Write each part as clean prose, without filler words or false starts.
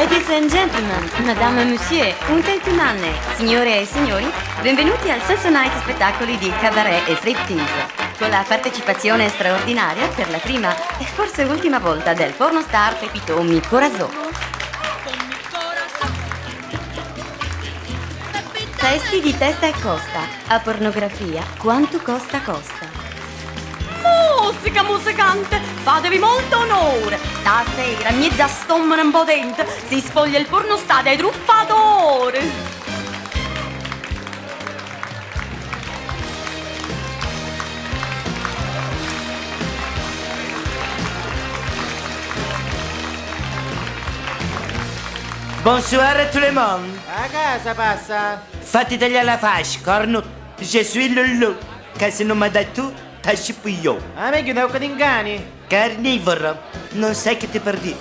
Ladies and gentlemen, madame et monsieur, un gentleman, signore e signori, benvenuti al Sesso Night spettacoli di cabaret e striptease, con la partecipazione straordinaria per la prima e forse ultima volta del pornostar Pepito Mi Corazon. Testi di Testa e Costa, a pornografia, quanto costa costa. Musica musicante, fatevi molto onore. Stasera, mezza stomaco impotente, si spoglia il pornostar dei truffatori. Bonsoir à tout le monde. A casa passa? Fatti tagliare la faccia, corno. Je suis le loup. Che se non mi dai tu, tasci io. A me che ti ingani? Carnivoro, non sai che ti perdi.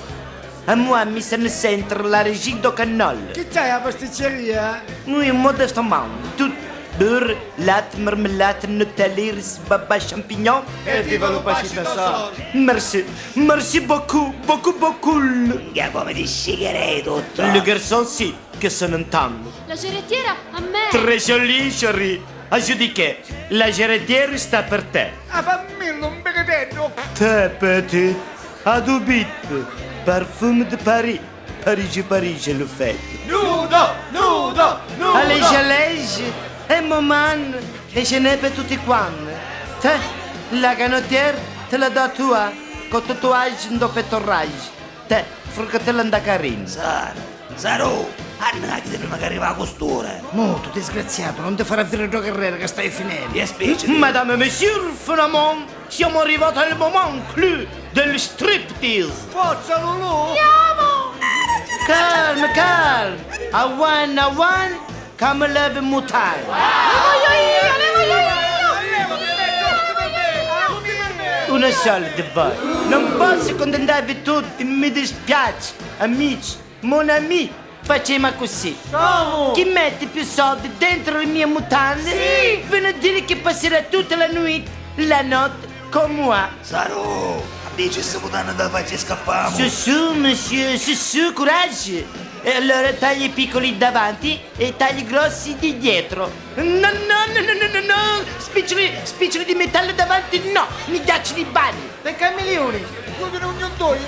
A moi mi stanno sempre la regia do cannolo. Che c'hai la pasticceria? Noi in modesto mondo. Tutto. Beurre, latte, marmellata, Nutella, babà, champignon. E viva lo pacito. Merci. Merci beaucoup, beaucoup, beaucoup. Minchia, come ti scicherei tutto. Le garçon sì, che sono un tanto. La gerettiera a me! Très joli, chérie. A giudiche, la geretiera sta per te. Ah, fammelo un becchetto! Te, petit, adubite, parfum de Paris. Parigi, le fête. Nudo! Nudo! Nudo! Allez, e maman, e ce n'è per tutti quanti. Te, la canottiera, te la do tua, con tatuaggi in doppio torraggi. Te, fruccatella da carino. Saru, Anna che prima che arriva a costura. Molto disgraziato, non ti farà vedere la carriera che stai finendo. Ti specie. Madame, monsieur, finalement, siamo arrivati al moment clou del striptease. Forza Lulu! Calma. A one, come leve mutare. Una sola di voi. Non posso contentarvi tutti, mi dispiace. Amici, mon ami, facciamo così. Chi mette più soldi dentro le mie mutande? Sì! Viene a dire che passerà tutta la notte con moi. Saru, dici se putana da faccia scappamo. Su, monsieur, su, coraggio. E allora tagli piccoli davanti e tagli grossi di dietro. No. Spiccioli di metallo davanti, no. Mi piacciono i bagni. Dei camelioni!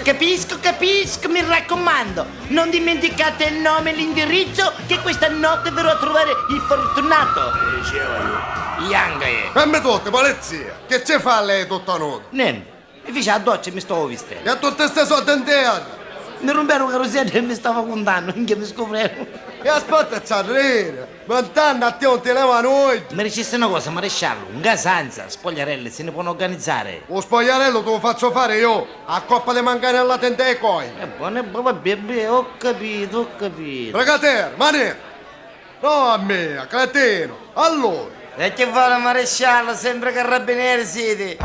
Capisco, mi raccomando. Non dimenticate il nome e l'indirizzo che questa notte verrò a trovare il fortunato. Diceva io. Yangae. Fammi tutto, polizia! Che ci fa lei tutta nuda? Niente, mi fece la doccia e mi stavo vestendo. E a tutte queste soldi in terra! Mi rubarono un carosello e mi stavo contando, che mi scoprirono. E aspetta, c'ha rire! Ma tanto a te non ti leva noi! Mi dicesse una cosa, maresciallo, un gasanza, spogliarelle, se ne possono organizzare. Lo spogliarello te lo faccio fare io! A coppa di mancare alla tenda e coi! È buono, vabbè, ho capito. Fregatero, manetto! No a me, a cretino! Allora! E che vuole maresciallo, sempre carabinieri siete?